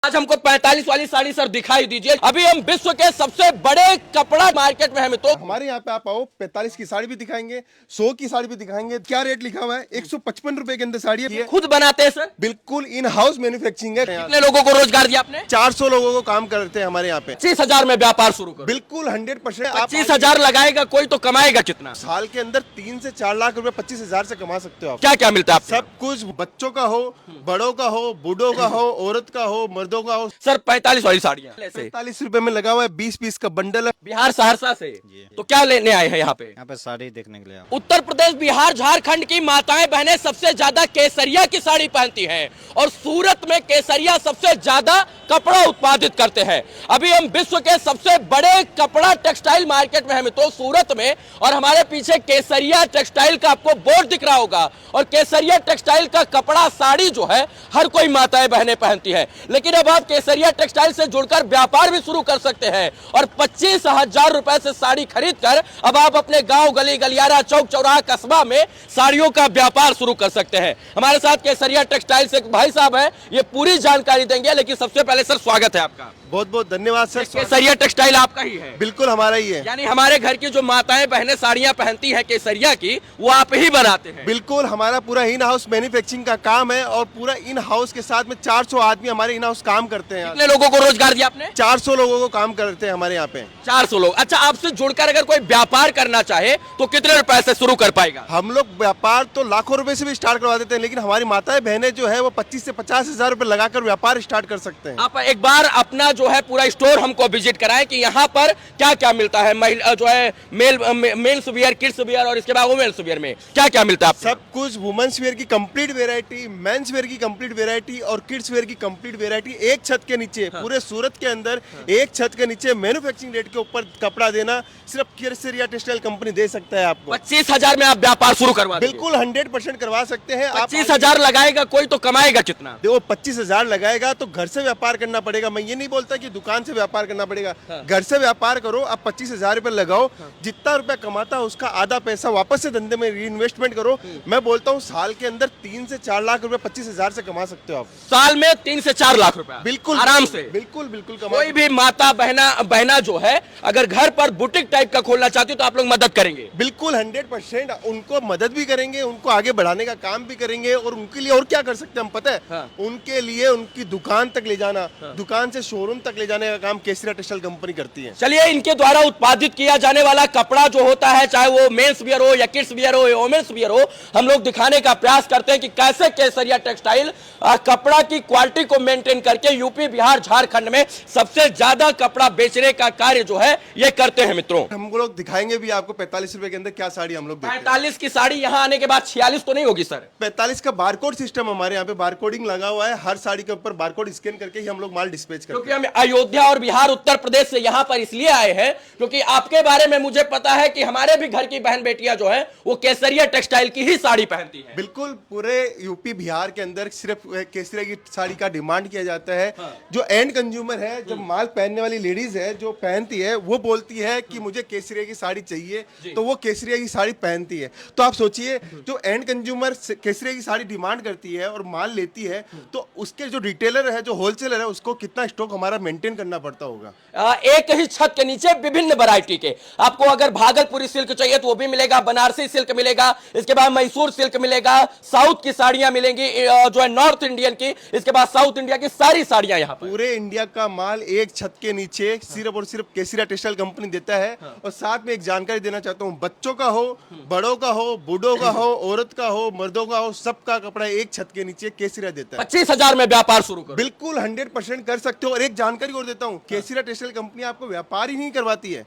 आज हमको 45 वाली साड़ी सर दिखाई दीजिए। अभी हम विश्व के सबसे बड़े कपड़ा मार्केट में हैं तो हमारे यहाँ पे आप आओ, 45 की साड़ी भी दिखाएंगे, 100 की साड़ी भी दिखाएंगे। क्या रेट लिखा हुआ है? 155 रुपए के अंदर साड़ी है। खुद बनाते हैं सर? बिल्कुल इन हाउस मैन्युफैक्चरिंग है। कितने लोगों को रोजगार दिया आपने? 400 लोगों को काम करते हैं हमारे यहाँ पे। 25,000 में व्यापार शुरू करो। बिल्कुल 100%। 25,000 लगाएगा कोई तो कमाएगा कितना? साल के अंदर 3 से 4 लाख रुपए 25,000 से कमा सकते हो आप। क्या क्या मिलता है आपको? सब कुछ, बच्चों का हो, बड़ों का हो, बूढ़ों का हो, औरत का हो, मर्दों का हो। सर 45 वाली साड़ियाँ 45 रुपए में लगा हुआ है, 20 पीस का बंडल है। बिहार सहरसा से तो क्या लेने आए हैं यहाँ पे? यहाँ पे साड़ी देखने के लिए आए। उत्तर प्रदेश, बिहार, झारखंड की माताएं बहनें सबसे ज्यादा केसरिया की साड़ी पहनती हैं और सूरत में केसरिया सबसे ज्यादा कपड़ा उत्पादित करते हैं। अभी हम विश्व के सबसे बड़े कपड़ा टेक्सटाइल मार्केट में हैं तो सूरत में, और हमारे पीछे केसरिया टेक्सटाइल का आपको बोर्ड दिख रहा होगा। और केसरिया टेक्सटाइल का कपड़ा साड़ी जो है हर कोई माताएं बहनें पहनती है, लेकिन अब आप केसरिया टेक्सटाइल से जुड़कर व्यापार भी शुरू कर सकते हैं और 25,000 रुपए से साड़ी खरीद कर अब आप अपने गांव, गली गलियारा, चौक चौराहा, कस्बा में साड़ियों का व्यापार शुरू कर सकते हैं। हमारे साथ केसरिया टेक्सटाइल से भाई साहब है, ये पूरी जानकारी देंगे। लेकिन सबसे पहले सर स्वागत है आपका। बहुत बहुत धन्यवाद सर। केसरिया टेक्सटाइल आपका ही है? बिल्कुल हमारा ही है। यानी हमारे घर की जो माताएं बहनें साड़ियां पहनती हैं केसरिया की, वो आप ही बनाते हैं? बिल्कुल, हमारा पूरा इन हाउस मैन्युफैक्चरिंग का काम है और पूरा इन हाउस के साथ में 400 आदमी हमारे इन हाउस काम करते हैं। कितने लोगों को रोजगार दिया आपने? 400 लोगों को काम करते हैं हमारे यहाँ पे। 400 लोग। अच्छा, आपसे जुड़कर अगर कोई व्यापार करना चाहे तो कितने रुपए से शुरू कर पाएगा? हम लोग व्यापार तो लाखों रुपए से भी स्टार्ट करवा देते हैं, लेकिन हमारी माताएं बहनें जो है वो 25 से 50,000 रुपए लगाकर व्यापार स्टार्ट कर सकते हैं। आप एक बार अपना जो है पूरा स्टोर हमको विजिट कराएं कि यहाँ पर क्या क्या मिलता है। महिला जो है मेल्स वियर, किड्स वियर और इसके बाद वुमेन्स वियर में क्या क्या मिलता है? सब कुछ वुमेन्स वेयर की कंप्लीट वेरायटी, मेंस वेयर की कंप्लीट वेरायटी और किड्स वेयर की कंप्लीट वेरायटी एक छत के नीचे, पूरे सूरत के अंदर एक छत के नीचे मैन्युफैक्चरिंग रेट के ऊपर कपड़ा देना सिर्फ केसरिया टेक्सटाइल कंपनी दे सकता है आपको। 25,000 में आप व्यापार शुरू करवा देंगे? बिल्कुल 100% करवा सकते हैं। 25,000 लगाएगा कोई तो कमाएगा कितना? देखो 25,000 लगाएगा तो घर से व्यापार करना पड़ेगा। मैं ये नहीं बोलता कि दुकान से व्यापार करना पड़ेगा। घर से व्यापार करो, आप 25,000 रुपए लगाओ, जितना रुपया कमाता है उसका आधा पैसा वापस से धंधे में री इन्वेस्टमेंट करो। मैं बोलता हूँ साल के अंदर 3 से 4 लाख रुपए 25,000 से कमा सकते हो आप। साल में 3 से 4 लाख रुपए? बिल्कुल आराम से? बिल्कुल बिल्कुल कोई भी माता बहना जो है अगर घर पर बुटीक टाइप का खोलना चाहती हो तो आप लोग मदद करेंगे? बिल्कुल 100% उनको मदद भी करेंगे, उनको आगे बढ़ाने का काम भी करेंगे। और उनके लिए और क्या कर सकते हैं हम पता है? उनके लिए उनकी दुकान तक ले जाना, दुकान से शोरूम तक ले जाने का काम केसरिया टेक्सटाइल कंपनी करती है। चलिए, इनके द्वारा उत्पादित किया जाने वाला कपड़ा जो होता है, चाहे वो मेंस वियर हो या किड्स वियर हो या वुमेन्स वियर हो, हम लोग दिखाने का प्रयास करते हैं कि कैसे केसरिया टेक्सटाइल कपड़ा की क्वालिटी को मेंटेन करके यूपी, बिहार, झारखंड में सबसे ज्यादा कपड़ा बेचने का कार्य जो है ये करते हैं। मित्रों, हम लोग दिखाएंगे भी आपको 45 रुपए के अंदर क्या साड़ी हम लोग देते हैं। 45 की साड़ी यहाँ आने के बाद 46 तो नहीं होगी सर? 45 का बारकोड सिस्टम हमारे यहाँ पे बारकोडिंग लगा हुआ है। हर साड़ी के ऊपर बारकोड स्कैन करके ही हम लोग माल डिस्पैच करते हैं। क्योंकि हम अयोध्या और बिहार, उत्तर प्रदेश से यहाँ पर इसलिए आए हैं क्योंकि आपके बारे में मुझे पता है कि हमारे भी घर की बहन बेटियां जो है वो केसरिया टेक्सटाइल की ही साड़ी पहनती है। बिल्कुल, पूरे यूपी बिहार के अंदर सिर्फ केसरिया की साड़ी का डिमांड किया जाता है। जो एंड कंज्यूमर है, जब माल पहनने वाली लेडीज है जो पहनती है, वो बोलती है कि मुझे केसरिया की साड़ी चाहिए, तो वो केसरिया की साड़ी पहनती है। तो आप सोचिए, जो एंड कंज्यूमर केसरिया की साड़ी डिमांड करती है और माल लेती है, तो उसके जो रिटेलर है, जो होलसेलर है, उसको कितना स्टॉक हमारा मेंटेन करना पड़ता होगा। एक ही छत के नीचे विभिन्न वैरायटी के, आपको अगर भागलपुरी सिल्क चाहिए तो वो भी मिलेगा, बनारसी सिल्क मिलेगा, इसके बाद मैसूर सिल्क मिलेगा, साउथ की साड़ियां मिलेंगी जो है नॉर्थ इंडियन की, इसके बाद साउथ इंडिया की सारी साड़ियां यहाँ पर। पूरे इंडिया का माल एक छत के नीचे सिर्फ और सिर्फ केसरिया टेक्सटाइल कंपनी देता है। और साथ में एक जानकारी देना चाहता हूँ, बच्चों का हो, बड़ों का हो, बूढ़ों का हो, औरत का हो, मर्दों का हो, सबका कपड़ा एक छत के नीचे केसरिया देता है। 25,000 में व्यापार शुरू करो? बिल्कुल 100% कर सकते हो। और एक जानकारी और देता हूँ, केसरिया टेक्सटाइल कंपनी आपको व्यापार ही नहीं करवाती है।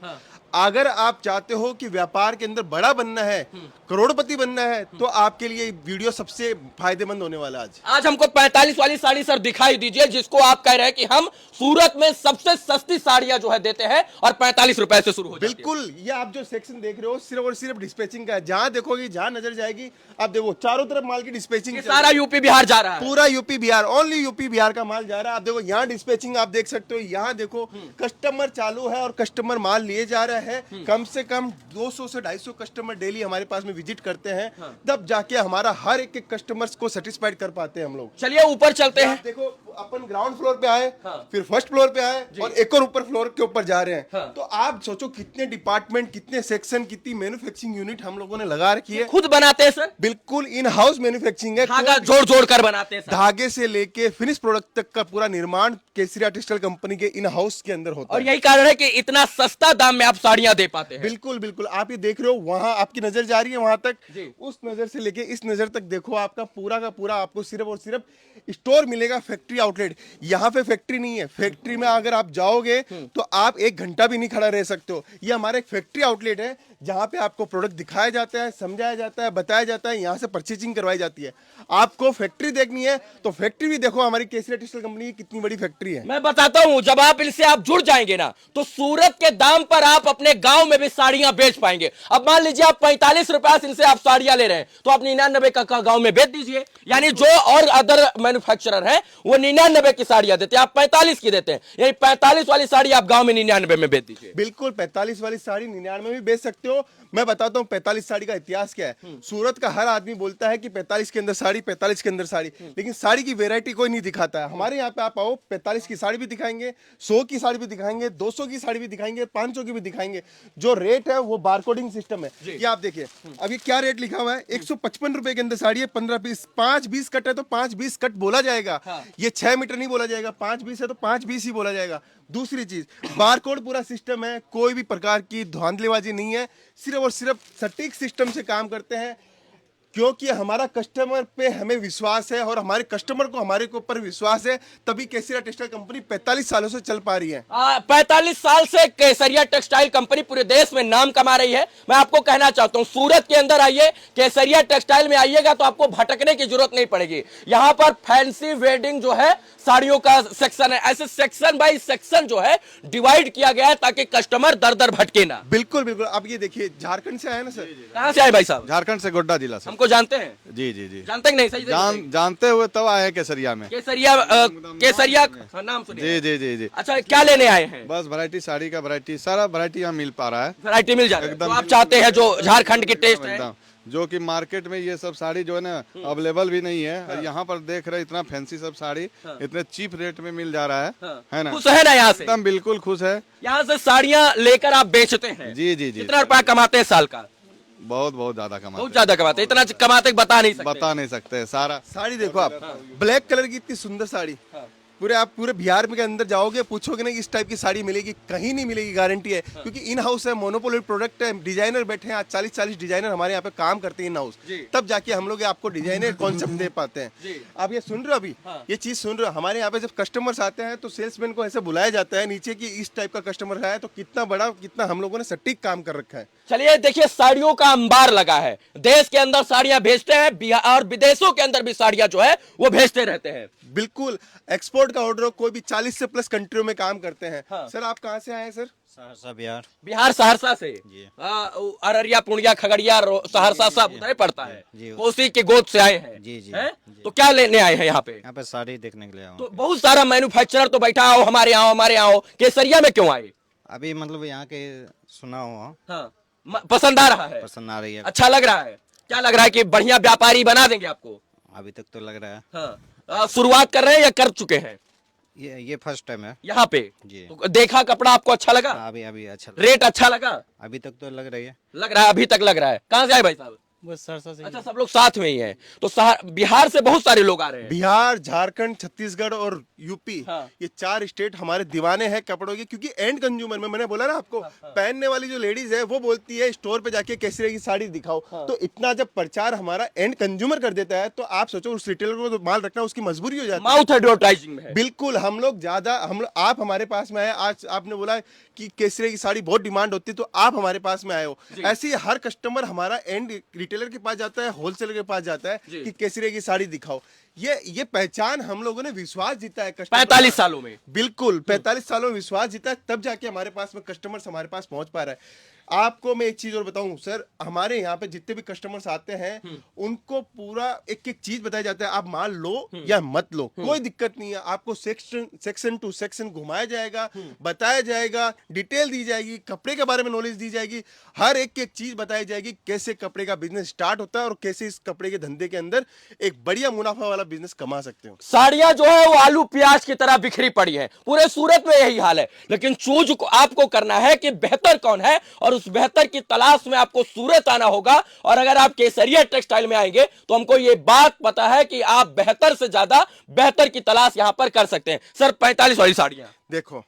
अगर आप चाहते हो कि व्यापार के अंदर बड़ा बनना है, करोड़पति बनना है, तो आपके लिए वीडियो सबसे फायदेमंद होने वाला आज हमको 45 वाली साड़ी सर दिखाई दीजिए, जिसको आप कह रहे हैं कि हम सूरत में सबसे सस्ती साड़ियां जो है देते हैं और 45 रुपए से शुरू हो जाती है। बिल्कुल, ये आप जो सेक्शन देख रहे हो सिर्फ और सिर्फ डिस्पैचिंग का है। जहां देखोगे, जहां नजर जाएगी, आप देखो चारों तरफ माल की डिस्पैचिंग, सारा यूपी बिहार जा रहा है। पूरा UP Bihar, only UP Bihar का माल जा रहा है। आप देखो यहाँ डिस्पैचिंग आप देख सकते हो, यहाँ देखो कस्टमर चालू है और कस्टमर माल लिए जा रहा है। कम से कम 200 से 250 कस्टमर डेली हमारे पास में विजिट करते हैं, तब जाके हमारा हर एक कस्टमर्स को सेटिस्फाइड कर पाते हैं हम लोग। चलिए ऊपर चलते हैं। आप देखो, अपन ग्राउंड फ्लोर पे आए, फिर फर्स्ट फ्लोर पे आए और एक और ऊपर फ्लोर के ऊपर जा रहे हैं। तो आप सोचो कितने डिपार्टमेंट, कितने सेक्शन, कितनी मैन्युफैक्चरिंग यूनिट हम लोगों ने लगा रखी है। खुद बनाते हैं सर? बिल्कुल इन हाउस मैन्युफैक्चरिंग है, धागा जोड़ जोड़ कर बनाते हैं सर। धागे से लेके फिनिश प्रोडक्ट तक का पूरा निर्माण केसरिया टेक्सटाइल कंपनी के इन हाउस के अंदर होता और है। यही कारण है कि इतना सस्ता दाम में आप साड़ियां दे पाते हैं। बिल्कुल बिल्कुल, आप ये देख रहे हो, वहां आपकी नजर जा रही है वहां तक, जी। उस नजर से लेके इस नजर तक देखो, आपका पूरा का पूरा आपको सिर्फ और सिर्फ स्टोर मिलेगा, फैक्ट्री आउटलेट। यहाँ पे फैक्ट्री नहीं है, फैक्ट्री में अगर आप जाओगे तो आप 1 घंटा भी नहीं खड़ा रह सकते हो। ये हमारा एक फैक्ट्री आउटलेट है जहाँ पे आपको प्रोडक्ट दिखाया जाता है, समझाया जाता है, बताया जाता है, यहाँ से परचेजिंग करवाई जाती है। आपको फैक्ट्री देखनी है तो फैक्ट्री भी देखो, हमारी केसरिया टेक्सटाइल कंपनी की कितनी बड़ी फैक्ट्री है। मैं बताता हूं, जब आप इनसे आप जुड़ जाएंगे ना, तो सूरत के दाम पर आप अपने गांव में भी साड़ियां बेच पाएंगे। अब मान लीजिए आप 45 रुपया इनसे आप साड़ियां ले रहे हैं, तो आप 99 का गांव में बेच दीजिए। यानी जो और अदर मैन्युफैक्चरर है वो 99 की साड़ियां देते हैं, आप 45 की देते हैं। यानी 45 वाली साड़ी आप गांव में 99 में बेच दीजिए। बिल्कुल, 45 वाली साड़ी 99 में भी बेच सकते हो। मैं बताता हूँ 45 साड़ी का इतिहास क्या है। सूरत का हर आदमी बोलता है कि 45 के अंदर साड़ी, 45 के अंदर साड़ी, लेकिन साड़ी की वेरायटी कोई नहीं दिखाता है। हमारे यहाँ पे आप आओ, 45 की साड़ी भी दिखाएंगे, 100 की साड़ी भी दिखाएंगे, 200 की साड़ी भी दिखाएंगे, 500 की भी दिखाएंगे। जो रेट है वो बारकोडिंग सिस्टम है। ये आप देखिए, अभी क्या रेट लिखा हुआ है, 155 रुपए के अंदर साड़ी है, 15 पीस, 5-20 कट है तो 5-20 कट बोला जाएगा। ये 6 मीटर नहीं बोला जाएगा, 5-20 है तो 5-20 ही बोला जाएगा। दूसरी चीज, बारकोड पूरा सिस्टम है, कोई भी प्रकार की धांधलीबाजी नहीं है, सिर्फ और सिर्फ सटीक सिस्टम से काम करते हैं, क्योंकि हमारा कस्टमर पे हमें विश्वास है और हमारे कस्टमर को हमारे के ऊपर विश्वास है, तभी केसरिया टेक्सटाइल कंपनी 45 सालों से चल पा रही है। 45 साल से केसरिया टेक्सटाइल कंपनी पूरे देश में नाम कमा रही है। मैं आपको कहना चाहता हूं, सूरत के अंदर आइए, केसरिया टेक्सटाइल में आइएगा तो आपको भटकने की जरूरत नहीं पड़ेगी। यहाँ पर फैंसी वेडिंग जो है साड़ियों का सेक्शन है, ऐसे सेक्शन बाय सेक्शन जो है डिवाइड किया गया है ताकि कस्टमर दर दर भटके ना। बिल्कुल बिल्कुल, अब ये देखिए, झारखंड से आए ना सर? कहाँ से आए भाई साहब? झारखंड से, गोड्डा जिला से। हमको जानते हैं? जी जी जी। जानते कि नहीं? सही जानते हुए तब आए हैं केसरिया में। केसरिया नाम सुनिए। जी जी जी जी। अच्छा, क्या लेने आए हैं? बस वैरायटी, साड़ी का वैरायटी, सारा वैरायटी यहाँ मिल पा रहा है। वैरायटी मिल जाए एकदम तो आप चाहते हैं जो झारखंड की टेस्ट है, एकदम, जो कि मार्केट में ये सब साड़ी जो है ना अवेलेबल भी नहीं है। और यहाँ पर देख रहे इतना फैंसी सब साड़ी इतने चीप रेट में मिल जा रहा है ना? खुश है ना यहाँ से? एकदम बिल्कुल खुश है। यहाँ से साड़ियाँ लेकर आप बेचते हैं? जी जी जी। कितना रुपया कमाते हैं साल का? बहुत बहुत ज्यादा कमाते बहुत ज्यादा कमाते हैं। इतना कमाते बता नहीं सकते। बता नहीं सकते। सारा साड़ी देखो आप, ब्लैक कलर की इतनी सुंदर साड़ी, आप पूरे बिहार में के अंदर जाओगे, पूछोगे ना कि इस टाइप की साड़ी मिलेगी, कहीं नहीं मिलेगी, गारंटी है। क्योंकि इन हाउस है, मोनोपोली प्रोडक्ट है, डिजाइनर बैठे हैं, आज 40-40 डिजाइनर हमारे यहाँ पे काम करते हैं इन हाउस, तब जाके हम लोग आपको डिजाइनर कॉन्सेप्ट दे पाते हैं। आप ये सुन रहे हो, अभी ये चीज सुन रहे हो, हमारे यहाँ पे जब कस्टमर्स आते हैं तो सेल्समैन को ऐसे बुलाया जाता है नीचे की इस टाइप का कस्टमर है, तो कितना बड़ा, कितना हम लोगों ने सटीक काम कर रखा है। चलिए देखिए, साड़ियों का अंबार लगा है, देश के अंदर साड़ियां भेजते हैं और विदेशों के अंदर भी साड़ियां जो है वो भेजते रहते हैं। बिल्कुल, एक्सपोर्ट का ऑर्डर कोई भी 40 से प्लस कंट्रियों में काम करते हैं। सर आप कहाँ से आए हैं सर? सहरसा, बिहार। बिहार, सहरसा से? अररिया, पूर्णिया, खगड़िया, सहरसा सब उधर पड़ता है। कोसी के गोद से आए हैं? जी जी। तो क्या लेने आए हैं यहाँ पे? यहाँ पे साड़ी देखने के लिए आया तो बहुत सारा मैन्युफैक्चरर तो बैठा हो, हमारे यहाँ हमारे यहाँ हो, केसरिया में क्यों आए? अभी मतलब यहाँ के सुना हुआ, पसंद आ रहा है? पसंद आ रही है। अच्छा लग रहा है? क्या लग रहा है कि बढ़िया व्यापारी बना देंगे आपको? अभी तक तो लग रहा है। हाँ, शुरुआत कर रहे हैं या कर चुके हैं? ये फर्स्ट टाइम है यहाँ पे जी। तो देखा कपड़ा आपको अच्छा लगा? अभी अभी अच्छा रेट अच्छा लगा? अभी तक तो लग रही है। लग रहा है, अभी तक लग रहा है। कहाँ से आए भाई साहब? बस सरसा से। अच्छा, सब लोग साथ में ही हैं। तो बिहार से बहुत सारे लोग आ रहे हैं। बिहार, झारखंड, छत्तीसगढ़ और यूपी, हाँ। ये 4 स्टेट हमारे दीवाने हैं कपड़ों के, क्योंकि एंड कंज्यूमर में, मैंने बोला ना आपको, पहनने वाली जो लेडीज है वो बोलती है स्टोर पे जाके केसरिया की साड़ी दिखाओ। तो इतना जब प्रचार हमारा एंड कंज्यूमर कर देता है, तो आप सोचो उस रिटेलर को तो माल रखना उसकी मजबूरी हो जाती है। माउथ एडवर्टाइजिंग में है। बिल्कुल, हम लोग ज्यादा, आप हमारे पास में आए, आज आपने बोला कि केसरिया की साड़ी बहुत डिमांड होती है, तो आप हमारे पास में आए हो। ऐसे ही हर कस्टमर हमारा एंड रिटेलर के पास जाता है, होलसेलर के पास जाता है कि केसरिया की साड़ी दिखाओ। ये पहचान हम लोगों ने विश्वास जीता है कस्टमर 45 सालों में। बिल्कुल 45 सालों में विश्वास जीता है, तब जाके हमारे पास में कस्टमर्स हमारे पास पहुंच पा रहा है। आपको मैं एक चीज और बताऊं सर, हमारे यहाँ पे जितने भी कस्टमर्स आते हैं उनको पूरा एक एक चीज बताया जाता है, आप माल लो या मत लो, कोई दिक्कत नहीं है। आपको सेक्शन टू सेक्शन घुमाया जाएगा, बताया जाएगा, डिटेल दी जाएगी, कपड़े के बारे में नॉलेज दी जाएगी, हर एक चीज बताई जाएगी, कैसे कपड़े का बिजनेस स्टार्ट होता है और कैसे इस कपड़े के धंधे के अंदर एक बढ़िया मुनाफा वाला बिजनेस कमा सकते हो। साड़ियां जो है वो आलू प्याज की तरह बिखरी पड़ी है, पूरे सूरत में यही हाल है। लेकिन चूज आपको करना है कि बेहतर कौन है, और उस बेहतर की तलाश में आपको सूरत आना होगा। और अगर आप केसरिया टेक्सटाइल में आएंगे तो हमको ये बात पता है कि आप बेहतर से ज्यादा बेहतर की तलाश यहां पर कर सकते हैं। सर 45 वाली साड़ियां देखो,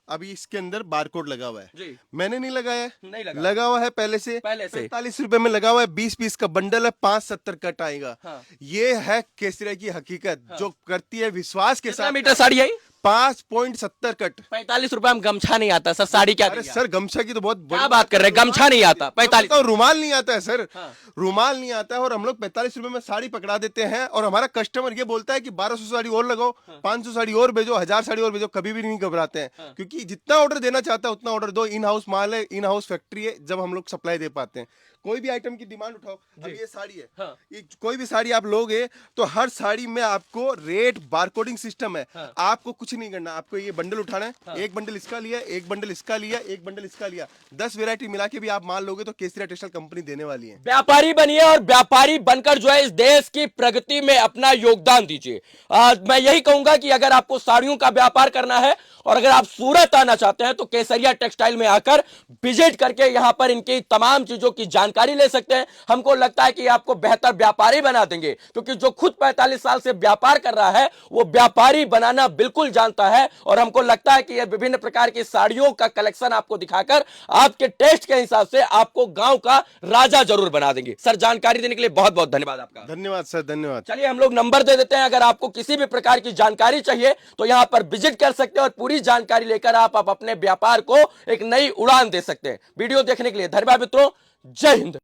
अभी इसके अंदर बारकोड लगा हुआ है जी। मैंने नहीं लगाया है, नहीं लगा हुआ है पहले से 45 रुपए में लगा हुआ है। 20 पीस का बंडल है, 570 कट आएगा। हाँ। ये है केसरिया की हकीकत। हाँ। जो करती है विश्वास के साथ। मीटर साड़ी आई 5.70 कट। 45 रुपए में गमछा नहीं आता सर, साड़ी क्या अरे सर गमछा की तो बहुत क्या बात कर रहे हैं, गमछा नहीं आता 45। तो रुमाल नहीं आता है सर। हाँ। रुमाल नहीं आता है और हम लोग 45 रुपए में साड़ी पकड़ा देते हैं, और हमारा कस्टमर ये बोलता है कि 1200 साड़ी और लगाओ, 500 साड़ी और भेजो, 1000 साड़ी और भेजो, कभी भी नहीं घबराते हैं। क्योंकि जितना ऑर्डर देना चाहता है उतना ऑर्डर दो। इन हाउस माल है, इन हाउस फैक्ट्री है, जब हम लोग सप्लाई दे पाते हैं। कोई भी आइटम की डिमांड उठाओ, अब ये साड़ी है। हाँ। ये कोई भी साड़ी आप लोगे तो हर साड़ी में आपको रेट बारकोडिंग सिस्टम है। हाँ। आपको कुछ नहीं करना, आपको ये बंडल उठाना है। हाँ। एक बंडल इसका लिया, एक बंडल इसका लिया, एक बंडल इसका लिया, 10 वैरायटी मिला के भी आप माल लोगे तो केसरिया टेक्सटाइल कंपनी देने वाली है। व्यापारी बनिए और व्यापारी बनकर जो है इस देश की प्रगति में अपना योगदान दीजिए। मैं यही कहूंगा कि अगर आपको साड़ियों का व्यापार करना है और अगर आप सूरत आना चाहते हैं तो केसरिया टेक्सटाइल में आकर विजिट करके यहां पर इनकी तमाम चीजों की जानकारी ले सकते हैं। हमको लगता है कि आपको बेहतर व्यापारी बना देंगे, क्योंकि जो खुद 45 साल से व्यापार कर रहा है वो व्यापारी बनाना बिल्कुल जानता है। और हमको लगता है कि यह विभिन्न प्रकार की साड़ियों का कलेक्शन आपको दिखाकर आपके टेस्ट के हिसाब से आपको गांव का राजा जरूर बना देंगे। सर जानकारी देने के लिए बहुत बहुत धन्यवाद आपका। धन्यवाद सर, धन्यवाद। चलिए हम लोग नंबर दे देते हैं, अगर आपको किसी भी प्रकार की जानकारी चाहिए तो यहां पर विजिट कर सकते हैं और पूरी जानकारी लेकर आप अपने व्यापार को एक नई उड़ान दे सकते हैं। वीडियो देखने के लिए धन्यवाद मित्रों, जय हिंद।